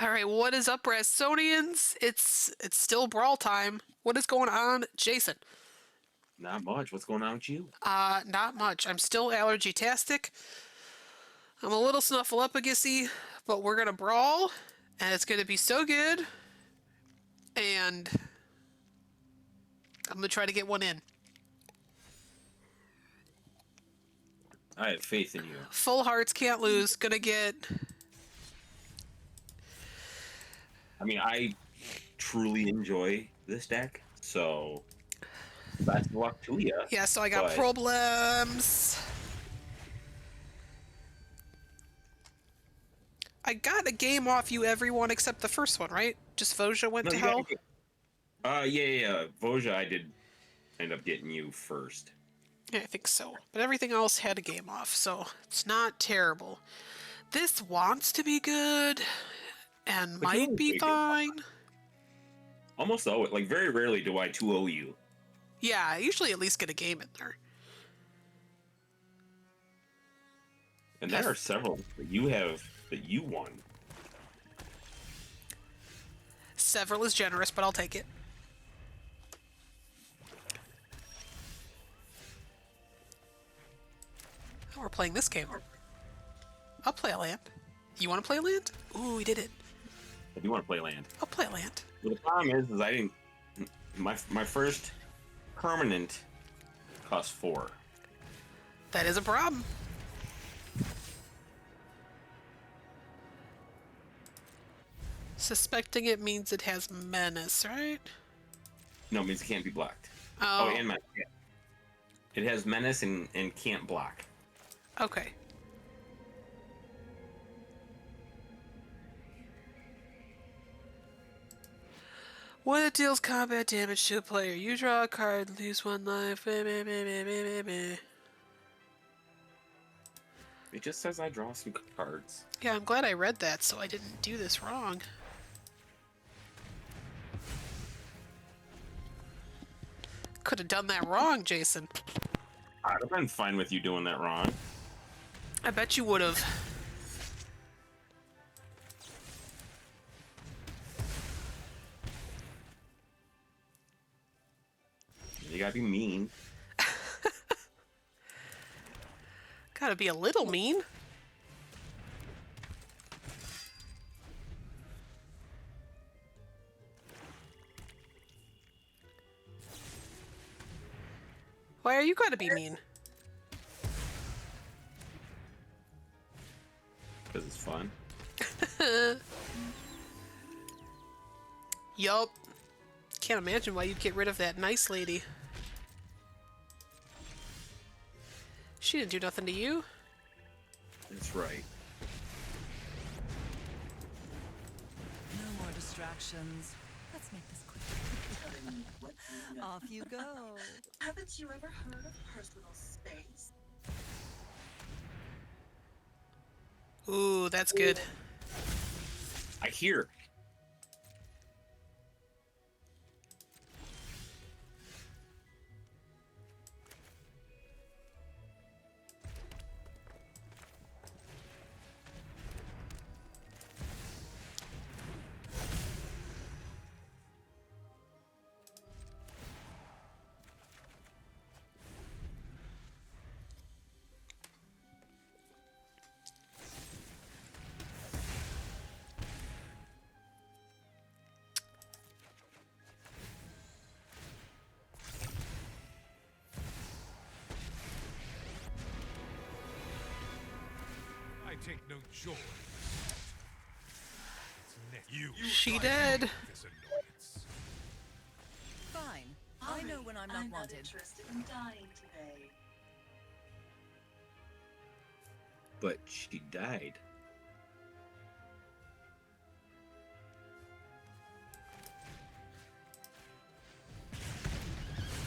All right, what is up, Brastonians? It's still brawl time. What is going on, Jason? Not much. What's going on with you? Not much. I'm still allergy-tastic. I'm a little snuffleupagus-y, but we're gonna brawl, and it's gonna be so good. And I'm gonna try to get one in. I have faith in you. Full hearts, can't lose. Gonna get. I mean, I truly enjoy this deck, so best of luck to you. Yeah, so I got But problems. I got a game off you, everyone, except the first one, right? Just Voja went no, to you got hell. yeah. Voja, I did end up getting you first. Yeah, I think so. But everything else had a game off, so it's not terrible. This wants to be good and But you might always be say good. fine. Almost always, like very rarely do I 2-0 you. Yeah, I usually at least get a game in there. And there are several that you have that you won. Several is generous, but I'll take it. Oh, we're playing this game. I'll play a land. You want to play a land? Ooh, we did it. If you want to play land. I'll play a land. But the problem is I didn't. My first permanent cost 4. That is a problem. Suspecting it means it has menace, right? No, it means it can't be blocked. Oh, And menace. Yeah. It has menace and can't block. okay. When it deals combat damage to a player, you draw a card, lose 1 life. It just says I draw some cards. Yeah, I'm glad I read that so I didn't do this wrong. Could have done that wrong, Jason. I'd have been fine with you doing that wrong. I bet you would have. You gotta be mean. Gotta be a little mean. Why are you gotta be mean? Because it's fun. Yup. Can't imagine why you'd get rid of that nice lady. She didn't do nothing to you. That's right. No more distractions. Let's make this quick. Off you go. Haven't you ever heard of personal space? Ooh, that's good. I hear. I take no joy. You She did. this annoyance. Fine. I know when I'm not I'm not wanted. interested in dying today. But she died.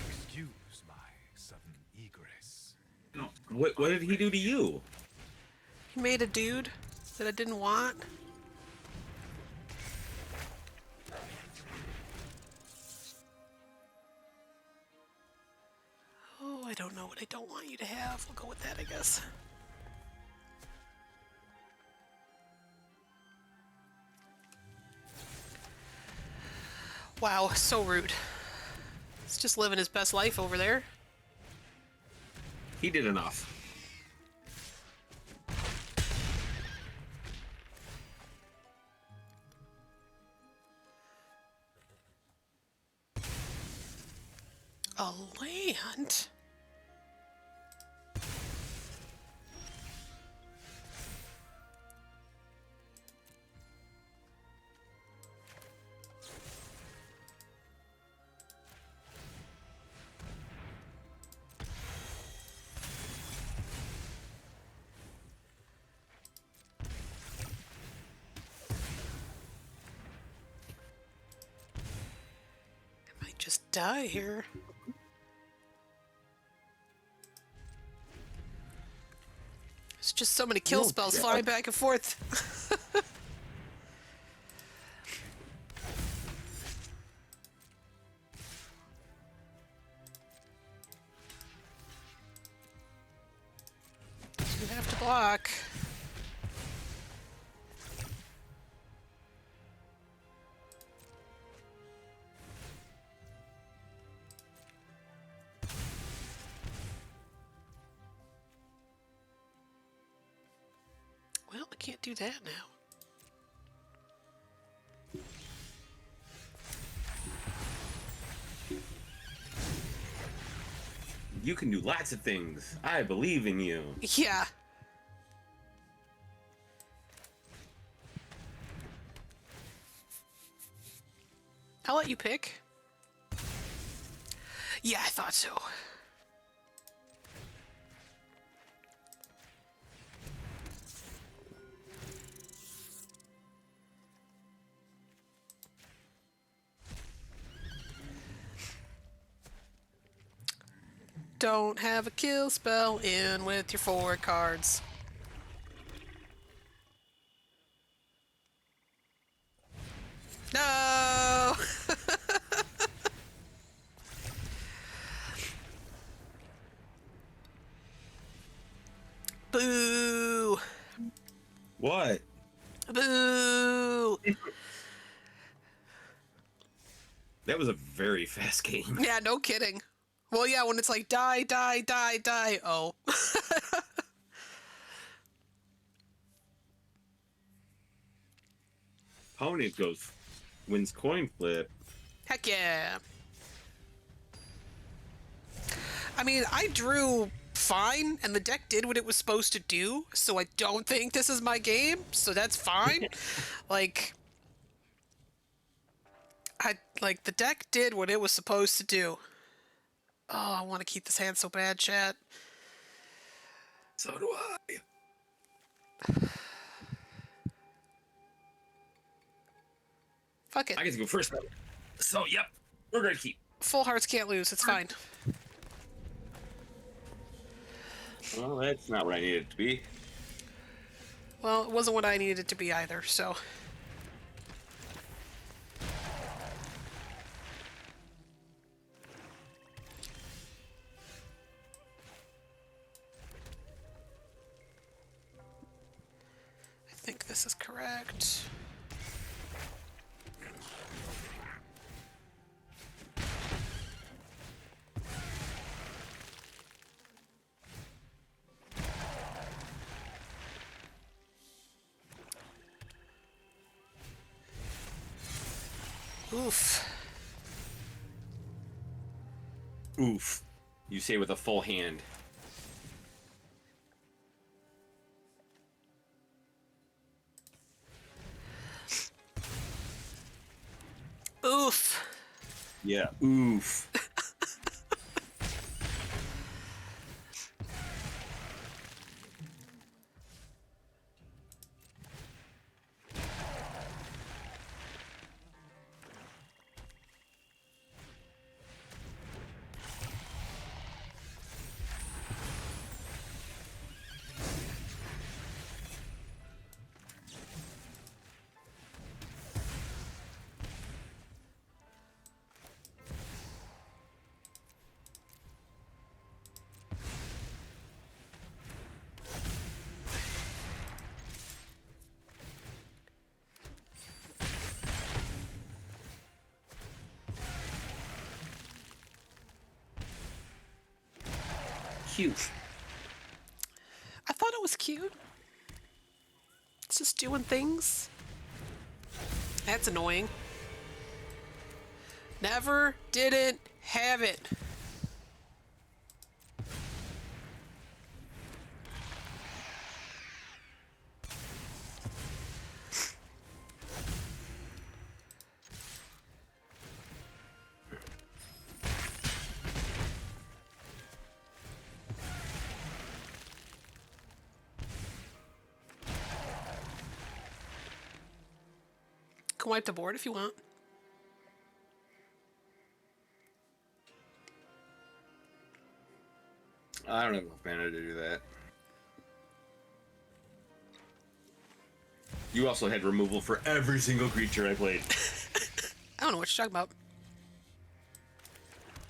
Excuse my sudden egress. What did he do to you? He made a dude that I didn't want. Oh, I don't know what I don't want you to have. We'll go with that, I guess. Wow, so rude. He's just living his best life over there. He did enough. A land? I might just die here. There's just so many kill Oh, spells God. flying back and forth. You have to block. Well, I can't do that now. You can do lots of things. I believe in you. Yeah. I'll let you pick. Yeah, I thought so. Don't have a kill spell in with your 4 cards. No! Boo! What? Boo! That was a very fast game. Yeah, no kidding. Well, yeah, when it's like die, die, die, die. Oh. Opponent wins coin flip. Heck yeah. I mean, I drew fine, and the deck did what it was supposed to do, so I don't think this is my game, so that's fine. The deck did what it was supposed to do. Oh, I want to keep this hand so bad, chat. So do I. Fuck it. I get to go first. So, yep. We're going to keep. Full hearts can't lose, it's fine. Well, that's not what I needed it to be. Well, it wasn't what I needed it to be either, so... I think this is correct. Oof. Oof. You say with a full hand. Oof. Yeah. Oof. cute. I thought it was cute. It's just doing things. That's annoying. Never didn't have it. Can wipe the board if you want. I don't have enough mana to do that. You also had removal for every single creature I played. I don't know what you're talking about.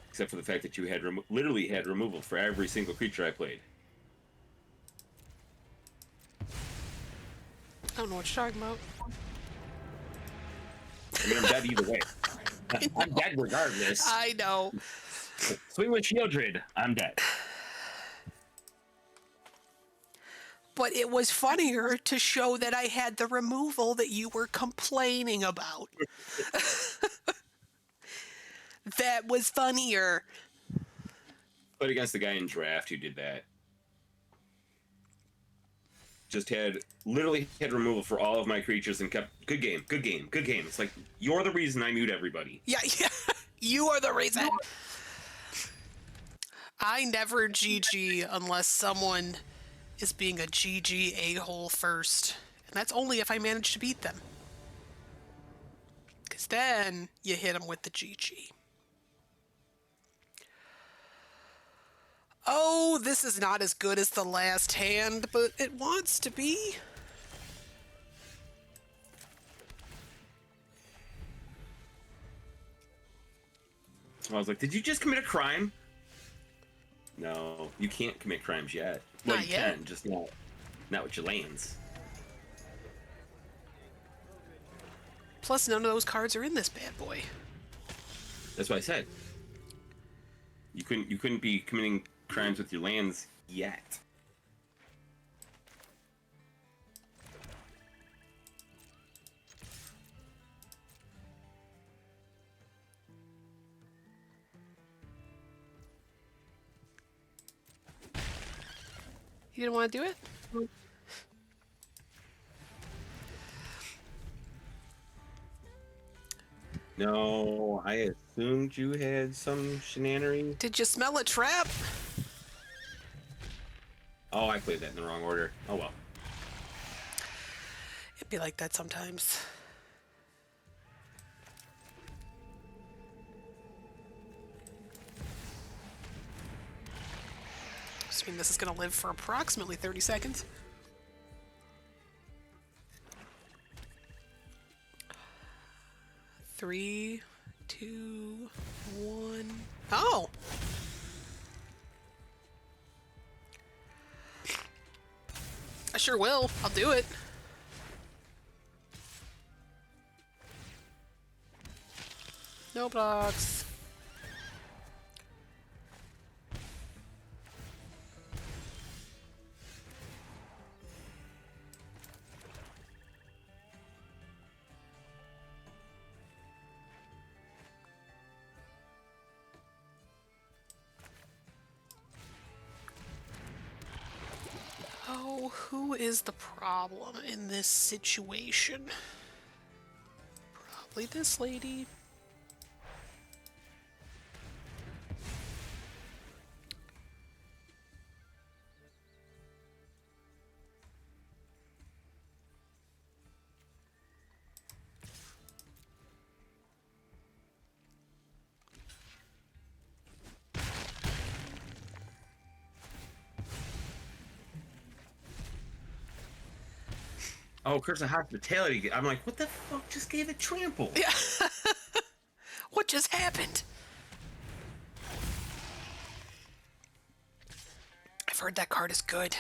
Except for the fact that you had literally had removal for every single creature I played. I don't know what you're talking about. I mean, I'm dead either way. I'm dead regardless. I know. Swing with Shieldred. I'm dead. But it was funnier to show that I had the removal that you were complaining about. That was funnier. But against the guy in draft who did that. Just literally had removal for all of my creatures and kept, good game, good game, good game. It's like, you're the reason I mute everybody. Yeah. You are the reason. I never GG unless someone is being a GG a-hole first. And that's only if I manage to beat them. Because then you hit them with the GG. Oh, this is not as good as the last hand, but it wants to be. I was like, did you just commit a crime? No, you can't commit crimes yet. Well, Not you yet. can, just not with your lands. Plus, none of those cards are in this bad boy. That's what I said. You couldn't be committing crimes with your lands yet. You didn't want to do it? No, I assumed you had some shenanery. Did you smell a trap? Oh, I played that in the wrong order. Oh well. It'd be like that sometimes. Assuming this is going to live for approximately 30 seconds. Three, two, one. Oh! I sure will. I'll do it. No blocks. Oh, who is the problem in this situation? Probably this lady. Oh, Curse of Hospitality. I'm like, what the fuck just gave it trample? Yeah. What just happened? I've heard that card is good.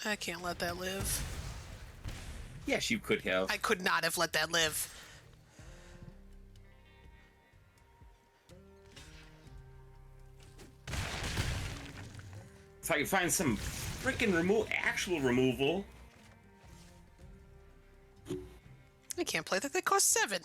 I can't let that live. Yes, you could have. I could not have let that live. If I could find some freaking actual removal. I can't play that. They cost 7.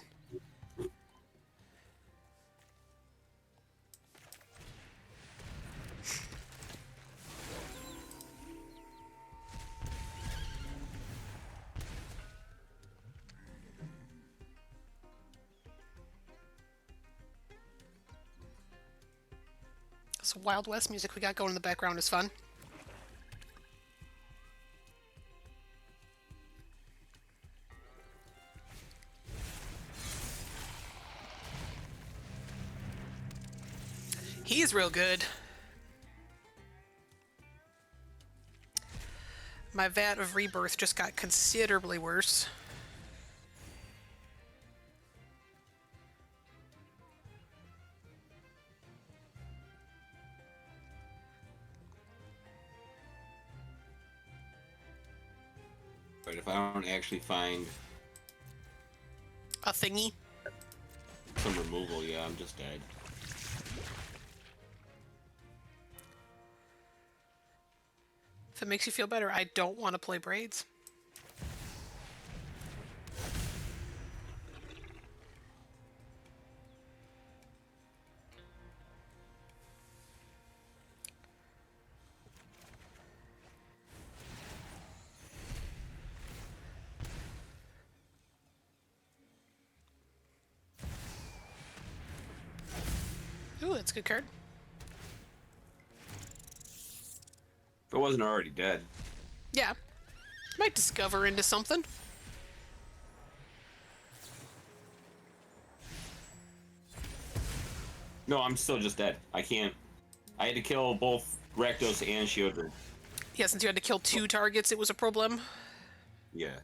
So Wild West music we got going in the background is fun. He's real good. My vat of rebirth just got considerably worse. But if I don't actually find A thingy. some removal, yeah, I'm just dead. If it makes you feel better, I don't want to play braids. Ooh, that's a good card. If I wasn't already dead. Yeah. Might discover into something. No, I'm still just dead. I can't. I had to kill both Rakdos and Showdown. Yeah, since you had to kill 2 targets, it was a problem. Yeah.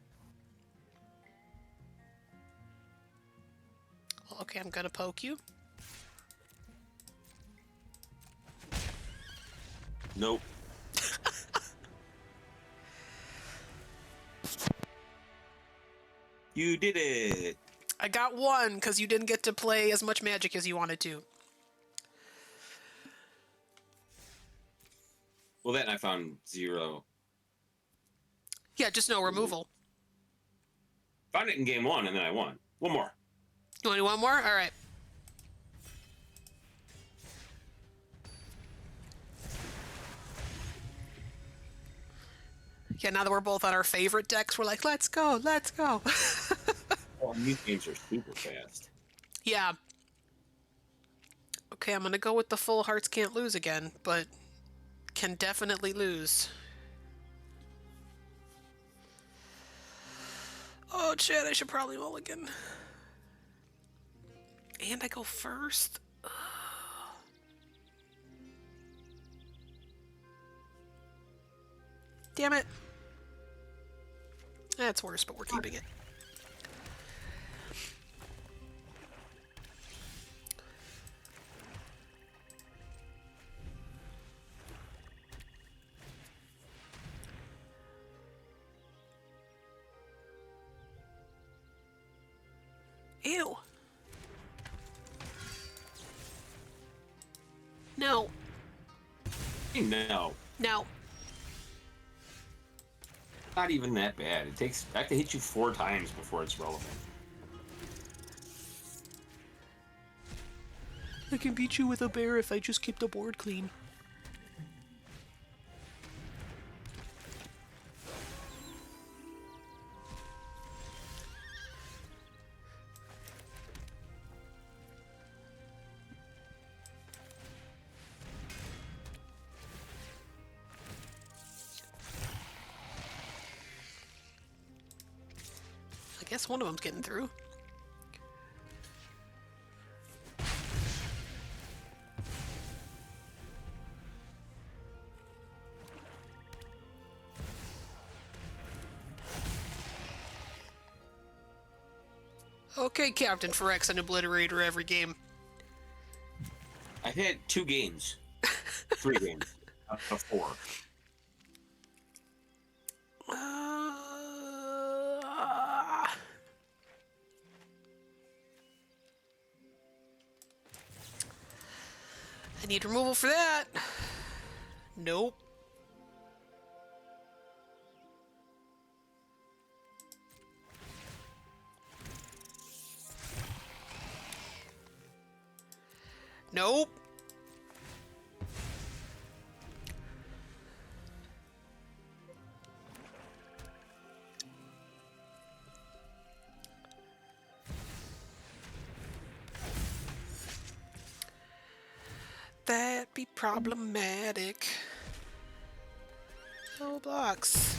Okay, I'm gonna poke you. Nope. You did it. I got 1 because you didn't get to play as much magic as you wanted to. Well, then I found 0. Yeah, just no removal. Found it in game 1, and then I won. One more. You want to do one more? All right. Yeah, now that we're both on our favorite decks, we're like, let's go, let's go. Oh, these games are super fast. Yeah. Okay, I'm gonna go with the full hearts can't lose again, but can definitely lose. Oh, Chad, I should probably mulligan. And I go first? Damn it. That's worse, but we're keeping it. Ew. No. No. No. Not even that bad. It takes. I have to hit you 4 times before it's relevant. I can beat you with a bear if I just keep the board clean. I guess one of them's getting through. Okay, Captain Phyrex, an obliterator every game. I've had 2 games. 3 games. Up to 4. Need removal for that. Nope. Nope. That'd be problematic. No blocks.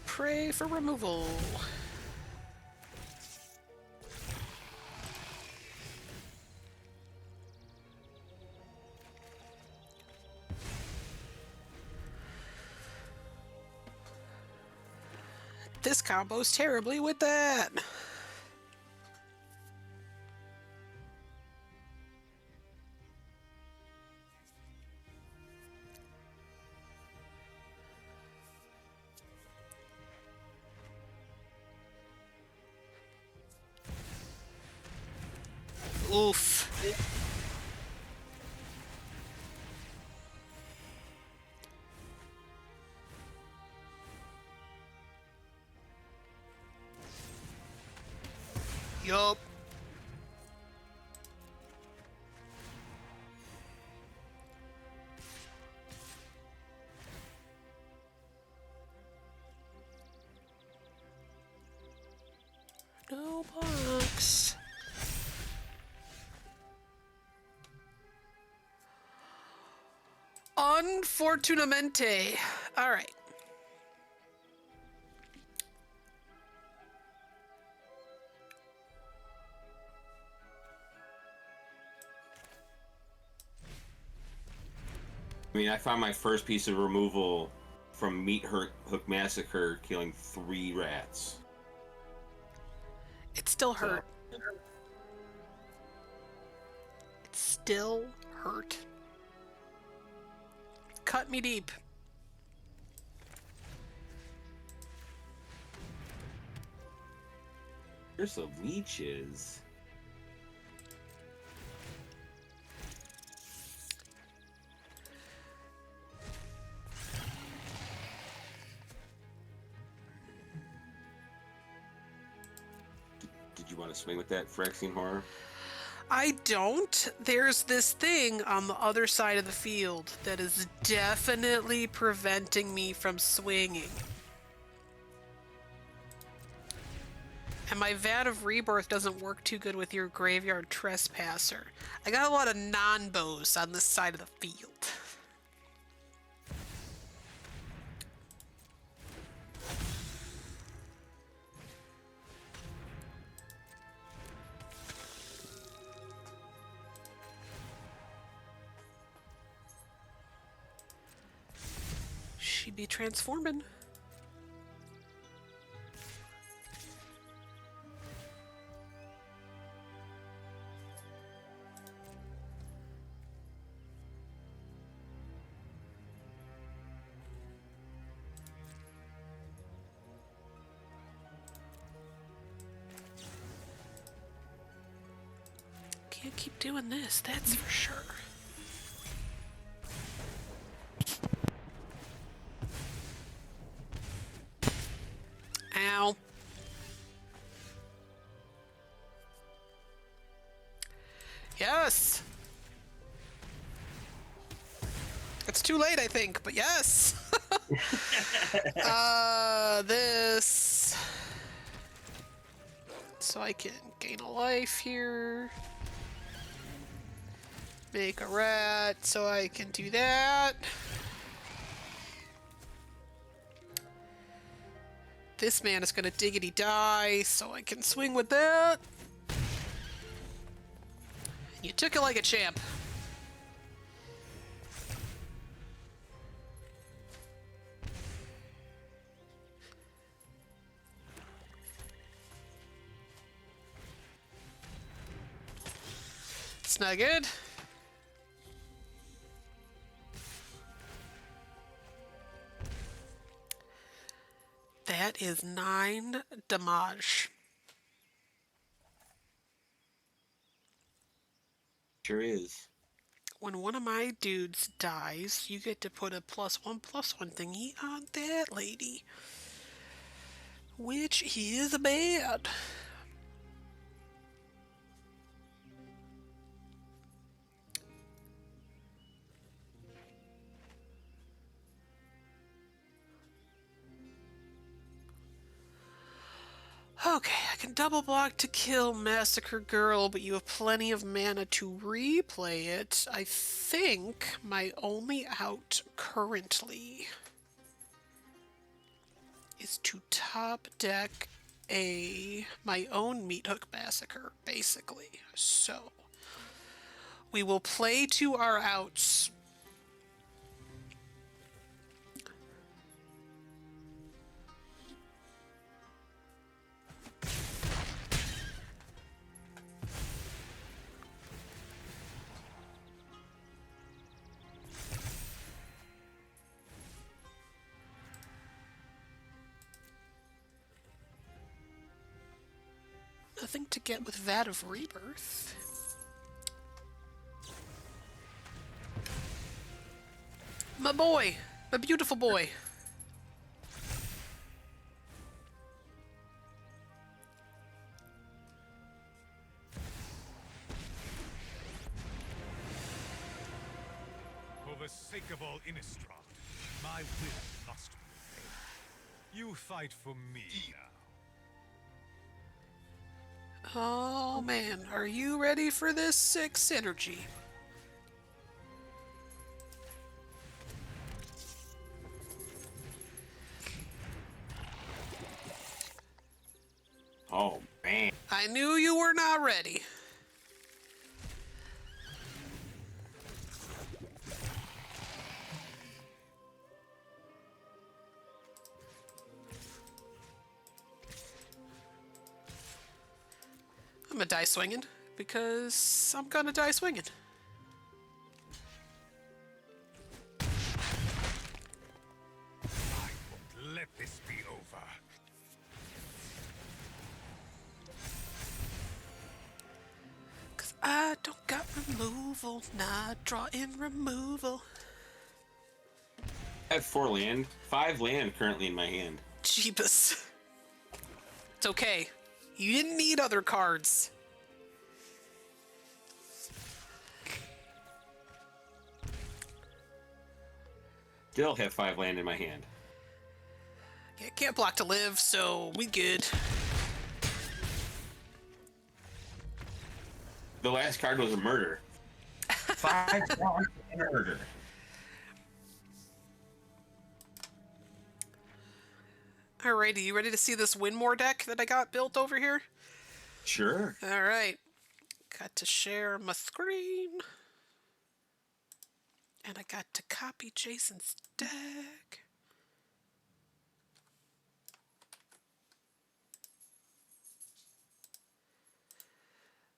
Pray for removal. This combos terribly with that. Oof. Yup. No box. Unfortunamente. All right. I mean, I found my first piece of removal from Meat Hook Massacre, killing 3 rats. It still hurt. It still hurt. Cut me deep. There's some leeches. Did you want to swing with that Phyrexian Horror? I don't. There's this thing on the other side of the field that is definitely preventing me from swinging. And my Vat of Rebirth doesn't work too good with your Graveyard Trespasser. I got a lot of non-bows on this side of the field. She be transforming. Can't keep doing this, that's for sure. Ow. Yes! It's too late, I think, but yes! This... So I can gain a life here. Make a rat, so I can do that. This man is gonna diggity die, so I can swing with that. You took it like a champ. It's not good. That is 9 damage. Sure is. When one of my dudes dies, you get to put a +1/+1 thingy on that lady. Which is bad. Okay, I can double block to kill Massacre Girl, but you have plenty of mana to replay it. I think my only out currently is to top deck my own Meat Hook Massacre, basically. So we will play to our outs. Nothing to get with Vat of Rebirth. My boy! My beautiful boy! For the sake of all Innistrad, my will must prevail. You fight for me now. Oh man, are you ready for this sick synergy? Oh, man. I knew you were not ready. I'm gonna die swinging because I'm gonna die swinging. I won't let this be over. Cause I don't got removal, not draw in removal. I have 4 land. 5 land currently in my hand. Jeebus. It's okay. You didn't need other cards. Still have 5 land in my hand. Yeah, can't block to live, so we good. The last card was a murder. 5 cards murder. Alrighty, you ready to see this Winmore deck that I got built over here? Sure. Alright. Got to share my screen. And I got to copy Jason's deck.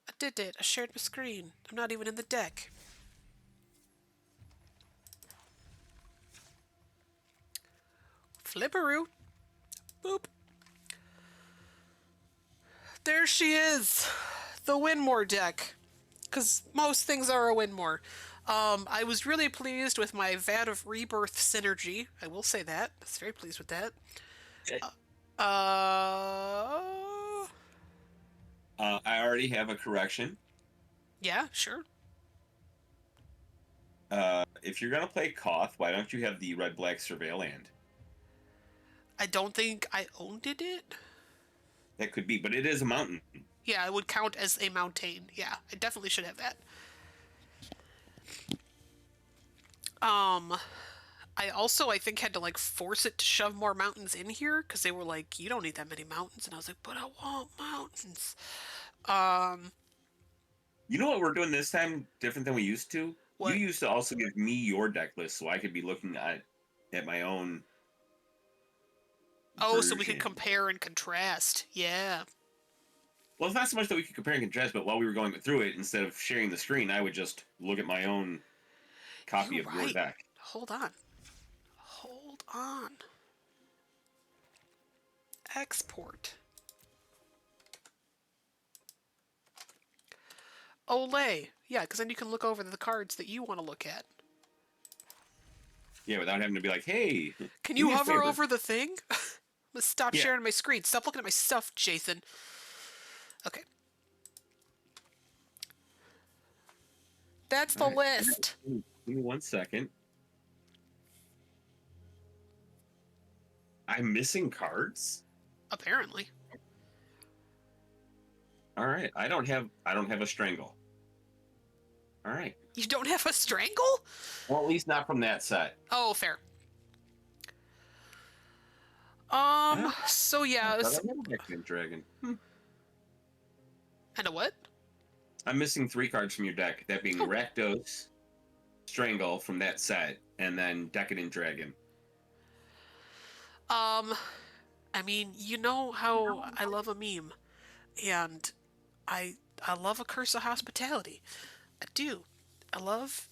I did it. I shared my screen. I'm not even in the deck. Flipperoo. Boop. There she is. The Winmore deck. Because most things are a Winmore. I was really pleased with my Vat of Rebirth synergy. I will say that. I was very pleased with that. I already have a correction. Yeah, sure. If you're gonna play Koth, why don't you have the red-black Surveil land? I don't think I owned it. That could be, but it is a mountain. Yeah, it would count as a mountain. Yeah, I definitely should have that. I also, I think, had to, like, force it to shove more mountains in here, because they were like, you don't need that many mountains, and I was like, but I want mountains. You know what we're doing this time different than we used to? What? You used to also give me your deck list so I could be looking at my own. Oh, so we could version. compare and contrast. Yeah. Well, it's not so much that we could compare and contrast, but while we were going through it, instead of sharing the screen, I would just look at my own copy You're of your right. deck. Hold on. Hold on. Export. Olay. Yeah, because then you can look over the cards that you want to look at. Yeah, without having to be like, hey. Can do you me a hover favor. over the thing? Let's stop Yeah. sharing my screen. Stop looking at my stuff, Jason. Okay. That's the All right. list. Give me 1 second. I'm missing cards? Apparently. All right. I don't have a strangle. All right. You don't have a strangle? Well, at least not from that set. Oh, fair. So yeah, I thought I had a Decadent Dragon. and a what? I'm missing 3 cards from your deck. That being Rakdos, Strangle from that set, and then Decadent Dragon. I mean, you know how I love a meme, and I love a curse of hospitality. I do. I love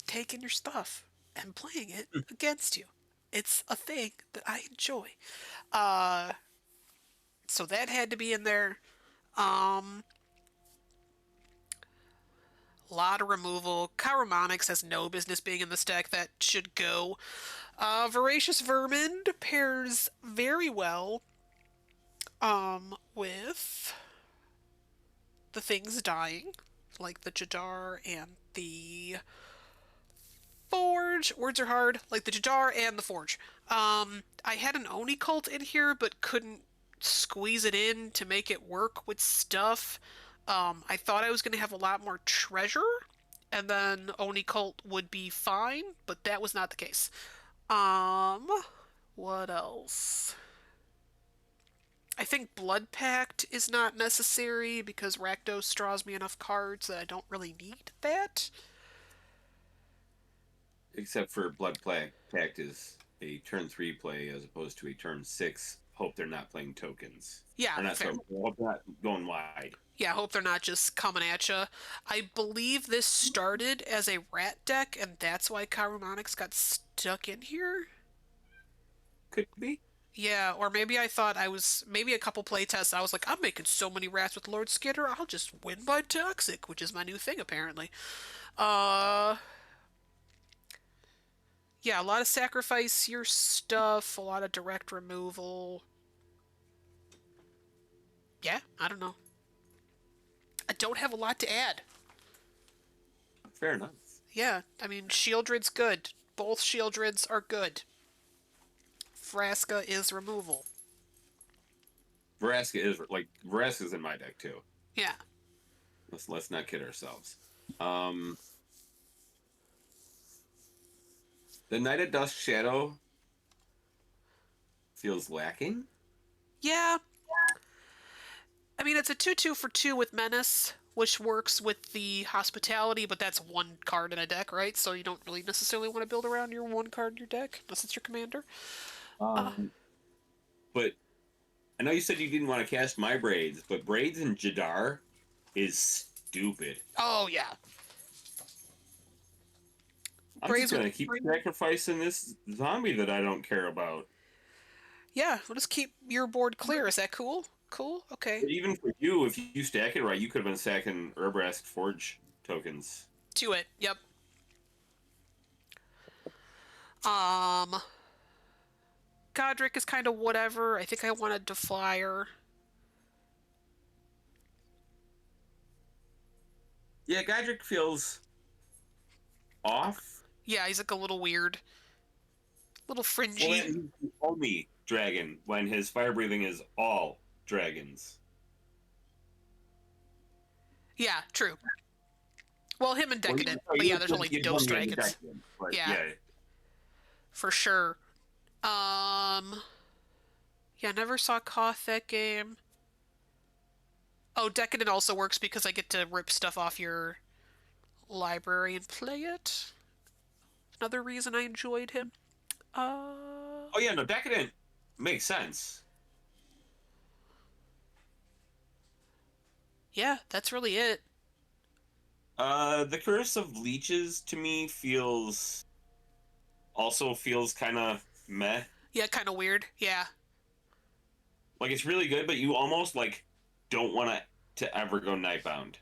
taking your stuff and playing it against you. It's a thing that I enjoy. So that had to be in there. A lot of removal. Chiromonix has no business being in this deck. That should go. Voracious Vermin pairs very well with the things dying, like the Jadar and the Forge. Words are hard. Like the Jadar and the Forge. I had an Oni cult in here, but couldn't squeeze it in to make it work with stuff. I thought I was going to have a lot more treasure, and then Oni cult would be fine, but that was not the case. What else? I think Blood Pact is not necessary because Rakdos draws me enough cards that I don't really need that. Except for Blood Pact is a turn 3 play as opposed to a turn 6. Hope they're not playing tokens. Yeah, Or not, fair. so, hope they're not going wide. Yeah, I hope they're not just coming at you. I believe this started as a rat deck, and that's why Chiromonix got stuck in here. Could be. Yeah, or maybe I thought maybe a couple playtests, I was like, I'm making so many rats with Lord Skitter, I'll just win by Toxic, which is my new thing, apparently. Yeah, a lot of sacrifice your stuff, a lot of direct removal. Yeah, I don't know. I don't have a lot to add. Fair enough. Yeah, I mean, Shieldred's good. Both Shieldreds are good. Vraska is removal. Vraska's in my deck too. Yeah. Let's not kid ourselves. The Knight of Dusk Shadow feels lacking. Yeah. I mean, it's a 2/2 for 2 with Menace, which works with the Hospitality, but that's one card in a deck, right? So you don't really necessarily want to build around your one card in your deck, unless it's your commander. But I know you said you didn't want to cast my Braids, but Braids in Jadar is stupid. Oh, yeah. I'm Braids just going to with- keep sacrificing this zombie that I don't care about. Yeah, we'll just keep your board clear. Is that cool? Cool? Okay. But even for you, if you stack it right, you could have been stacking Urbrask Forge tokens. To it. Yep. Godric is kind of whatever. I think I wanted Deflyer. Yeah, Godric feels off. Yeah, he's like a little weird. Little fringy. Well, he's the only dragon when his fire breathing is all dragons. Yeah, true. Well, him and Well, Decadent. he- But yeah, there's only he's those only dragons. Decadent, but Yeah. For sure. Yeah, never saw Koth that game. Oh, Decadent also works because I get to rip stuff off your library and play it. Another reason I enjoyed him. Oh yeah, no, Decadent makes sense. Yeah, that's really it. The Curse of Leeches to me feels kind of meh. Yeah, kind of weird. Yeah. Like it's really good, but you almost like don't want to ever go Nightbound.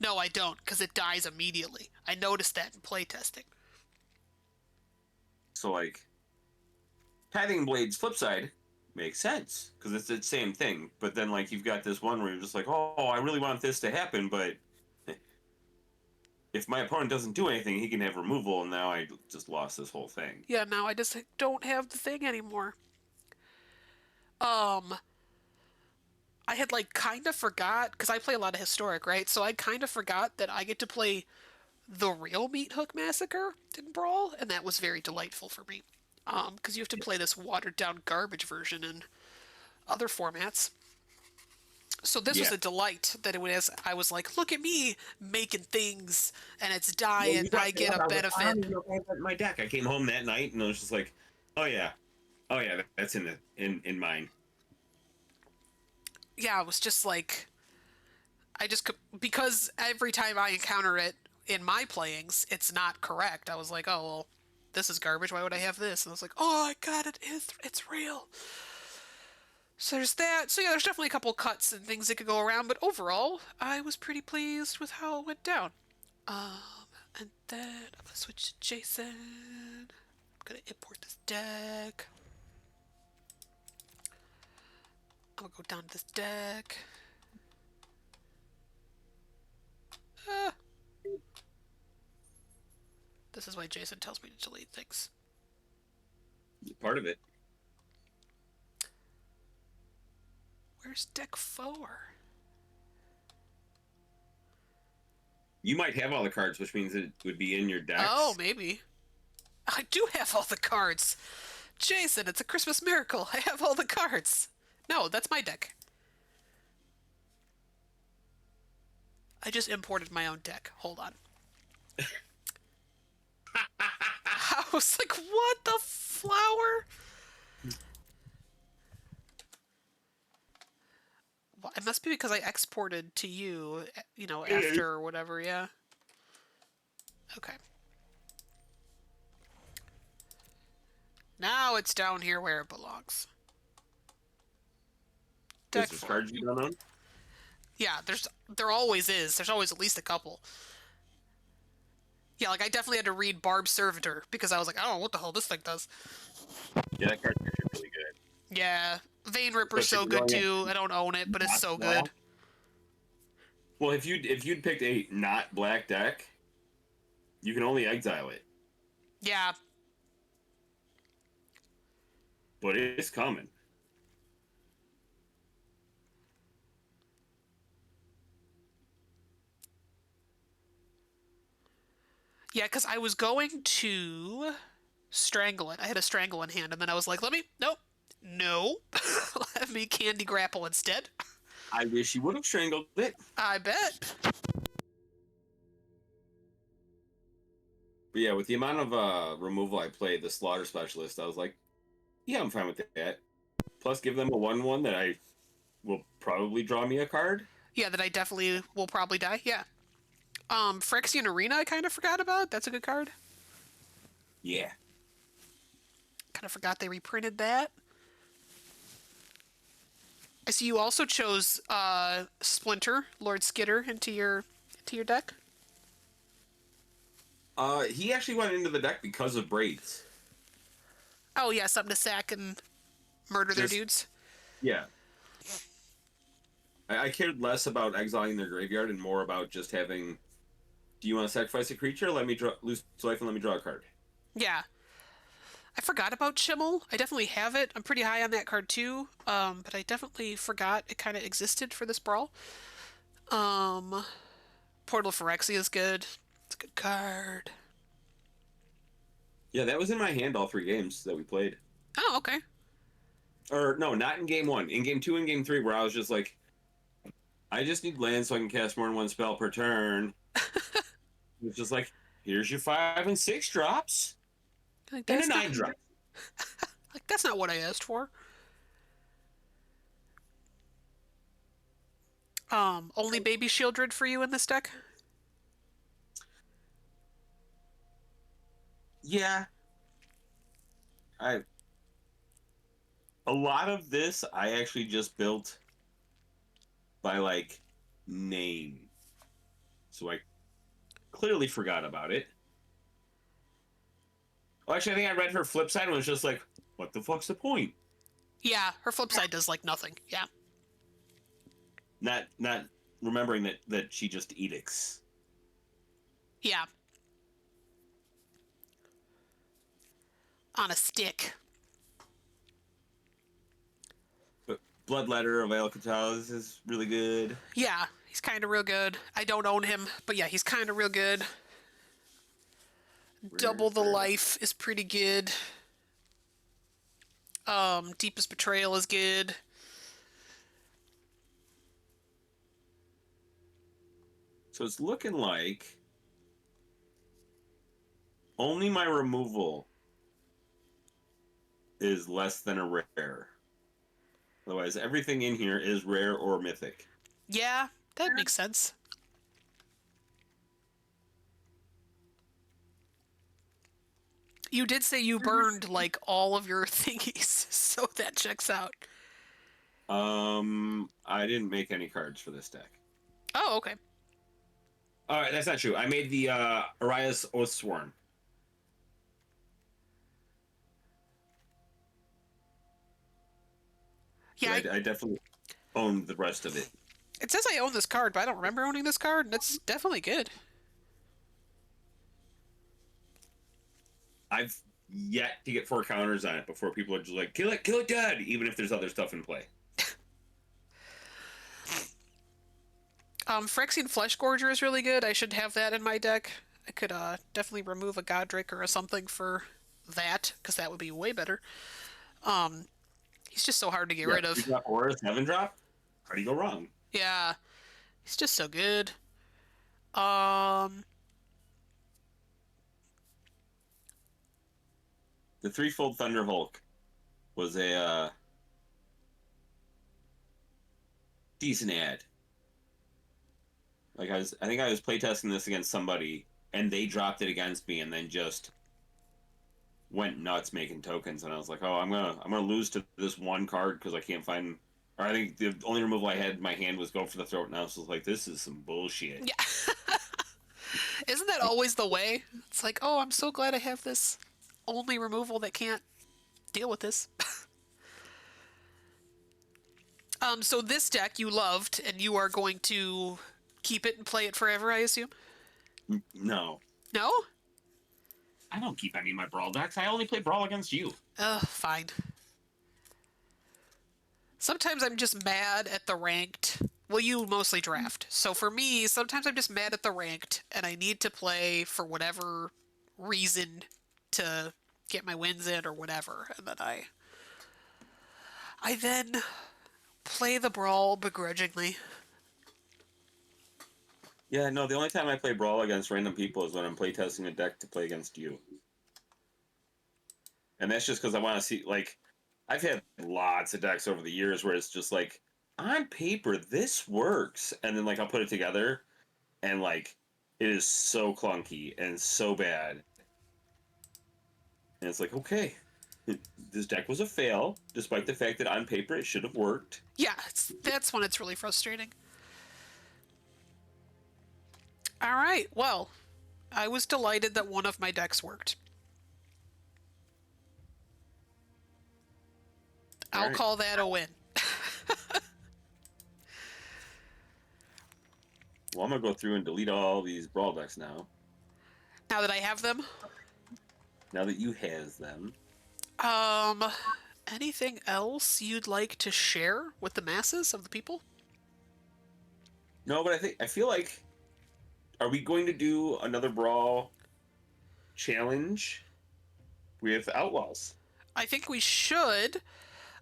No, I don't, because it dies immediately. I noticed that in playtesting. So like, Tithing Blade's flip side makes sense because it's the same thing. But then like you've got this one where you're just like, oh, I really want this to happen, but if my opponent doesn't do anything, he can have removal, and now I just lost this whole thing. Yeah, now I just don't have the thing anymore. Um, I had like kind of forgot because I play a lot of historic, right? So I kind of forgot that I get to play the real Meat Hook Massacre in Brawl, and that was very delightful for me. Because you have to play this watered down garbage version in other formats. So this was Yeah. a delight that it was. I was like, look at me making things, and it's Well, dying. you got I get that. a I was like, I benefit. don't even know if I have that in my deck. I came home that night and I was just like, oh yeah, that's in mine. Yeah, it was just like I just because every time I encounter it in my playings, it's not correct. I was like, oh well, this is garbage. Why would I have this? And I was like, oh, I got it. It's real. So there's that. So yeah, there's definitely a couple cuts and things that could go around, but overall, I was pretty pleased with how it went down. Um, and then I'm gonna switch to Jason. I'm gonna import this deck. I'm gonna go down to this deck. Uh, this is why Jason tells me to delete things. Part of it. Where's deck 4? You might have all the cards, which means it would be in your decks. Oh, maybe. I do have all the cards. Jason, it's a Christmas miracle. I have all the cards. No, that's my deck. I just imported my own deck. Hold on. I was like, what the flower? Well, it must be because I exported to you, after or whatever, yeah. Okay. Now it's down here where it belongs. Deck There's 4. cards you don't own. Yeah, there always is. There's always at least a couple. Yeah, like I definitely had to read Barb's Servitor because I was like, I don't know what the hell this thing does. Yeah, that card's actually really good. Yeah, Vein Ripper's Especially so good going too. I don't own it, but it's Not so black. good. Well, if you'd picked a not black deck, you can only exile it, Yeah, but it's coming. yeah, because I was going to strangle it. I had a strangle in hand, and then I was like, nope, no, let me candy grapple instead. I wish you would have strangled it. I bet. But yeah, with the amount of removal I played, the Slaughter Specialist, I was like, yeah, I'm fine with that. Plus, give them a 1/1 that I will probably draw me a card. Yeah, that I definitely will probably die. Yeah. Phyrexian Arena I kind of forgot about. That's a good card. Yeah. Kind of forgot they reprinted that. I see you also chose Splinter, Lord Skitter, into your deck. He actually went into the deck because of Braids. Oh yeah, something to sack and murder their dudes. Yeah. I cared less about exiling their graveyard and more about just having. Do you want to sacrifice a creature? Let me lose life and let me draw a card. Yeah. I forgot about Chimmel. I definitely have it. I'm pretty high on that card too. But I definitely forgot it kind of existed for this brawl. Portal Phyrexia is good. It's a good card. Yeah, that was in my hand all 3 games that we played. Oh, okay. Or no, not in game 1. In game 2 and game 3, where I was just like, I just need land so I can cast more than 1 spell per turn. It's just like, here's your 5 and 6 drops. Like, And that's a 9 not, drop. like, that's not what I asked for. Only Baby Shieldred for you in this deck? Yeah. A lot of this I actually just built by like name. So I clearly forgot about it. Well, actually, I think I read her flip side and was just like, what the fuck's the point? Yeah, her flip side does like nothing. Yeah. Not remembering that she just edicts. Yeah. On a stick. But Bloodletter of Alcatraz is really good. Yeah, he's kind of real good. I don't own him, but yeah, he's kind of real good. Double the Life is pretty good. Deepest Betrayal is good. So it's looking like only my removal is less than a rare. Otherwise, everything in here is rare or mythic. Yeah, that makes sense. You did say you burned like all of your thingies, so that checks out. I didn't make any cards for this deck. Oh, okay. All right, that's not true. I made the Arias Oathsworn. Yeah, I definitely owned the rest of it. it says I own this card, but I don't remember owning this card, and it's definitely good. I've yet to get 4 counters on it before people are just like, kill it dead, even if there's other stuff in play. Phyrexian Fleshgorger is really good. I should have that in my deck. I could definitely remove a Godric or something for that, because that would be way better. He's just so hard to get rid of. 3-drop or a 7-drop? How do you go wrong? Yeah, he's just so good. The Threefold Thunder Hulk was a decent ad. Like I think I was playtesting this against somebody, and they dropped it against me, and then just went nuts making tokens. And I was like, oh, I'm gonna lose to this one card because I can't find. Or I think the only removal I had in my hand was Go for the Throat, and I was like, this is some bullshit. Yeah. Isn't that always the way? It's like, oh, I'm so glad I have this only removal that can't deal with this. So this deck you loved, and you are going to keep it and play it forever, I assume? No. No? I don't keep any of my Brawl decks. I only play Brawl against you. Fine. Sometimes I'm just mad at the ranked. Well, you mostly draft. So for me, sometimes I'm just mad at the ranked, and I need to play for whatever reason to get my wins in or whatever. And then I then play the Brawl begrudgingly. Yeah, no, the only time I play Brawl against random people is when I'm playtesting a deck to play against you. And that's just because I want to see, like, I've had lots of decks over the years where it's just like, on paper, this works. And then, like, I'll put it together, and, like, it is so clunky and so bad. And it's like, okay, this deck was a fail, despite the fact that on paper it should have worked. Yeah, that's when it's really frustrating. All right, well, I was delighted that one of my decks worked. I'll right. call that a win. Well, I'm going to go through and delete all these Brawl decks now. Now that I have them. Now that you has them. Anything else you'd like to share with the masses of the people? No, but I feel like, are we going to do another Brawl challenge with Outlaws? I think we should.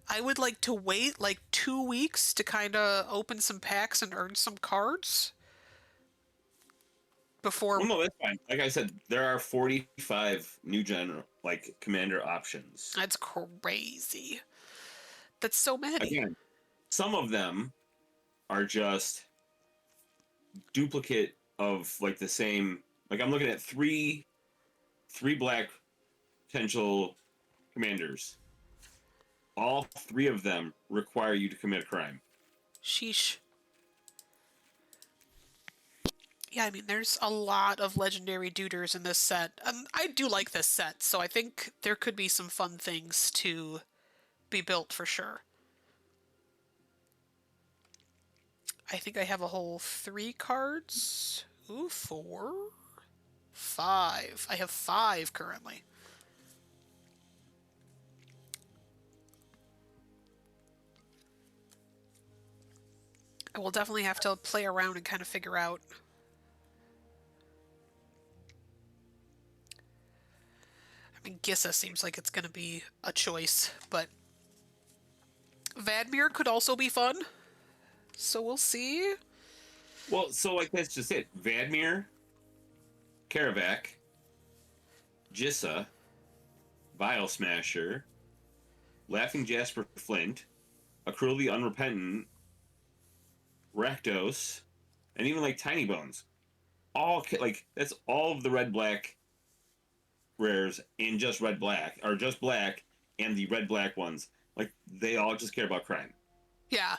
I would like to wait like 2 weeks to kind of open some packs and earn some cards before. Well, no, that's fine. Like I said, there are 45 new commander options. That's crazy. That's so many. Again, some of them are just duplicate of like the same. Like I'm looking at three black potential commanders. all 3 of them require you to commit a crime. Sheesh. Yeah, I mean, there's a lot of legendary duders in this set. I do like this set, so I think there could be some fun things to be built for sure. I think I have a whole 3 cards. Ooh, 4? 5. I have 5 currently. I will definitely have to play around and kind of figure out. I mean, Gissa seems like it's going to be a choice, but Vadmir could also be fun. So we'll see. Well, so like that's just it. Vadmir, Karavak, Jissa, Vile Smasher, Laughing Jasper Flint, Accrual the Unrepentant, Rakdos, and even like Tiny Bones. All like that's all of the red black rares in just red black, or just black and the red black ones. Like they all just care about crime. Yeah.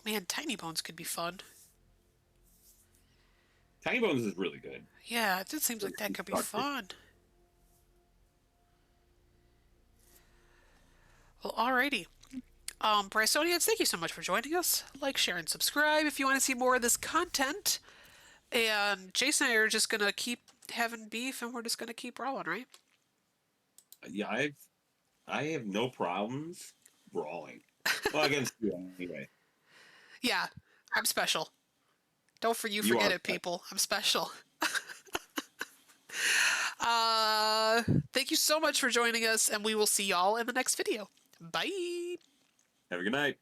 Man, Tiny Bones could be fun. Tiny Bones is really good. Yeah, it just seems like that could be fun. Well, alrighty. Brysonians, thank you so much for joining us. Like, share, and subscribe if you want to see more of this content. And Jason and I are just going to keep having beef, and we're just going to keep brawling, right? Yeah, I have no problems brawling. Well, against you anyway. Yeah, I'm special. Don't You forget are it, people. I'm special. Thank you so much for joining us, and we will see y'all in the next video. Bye! Have a good night.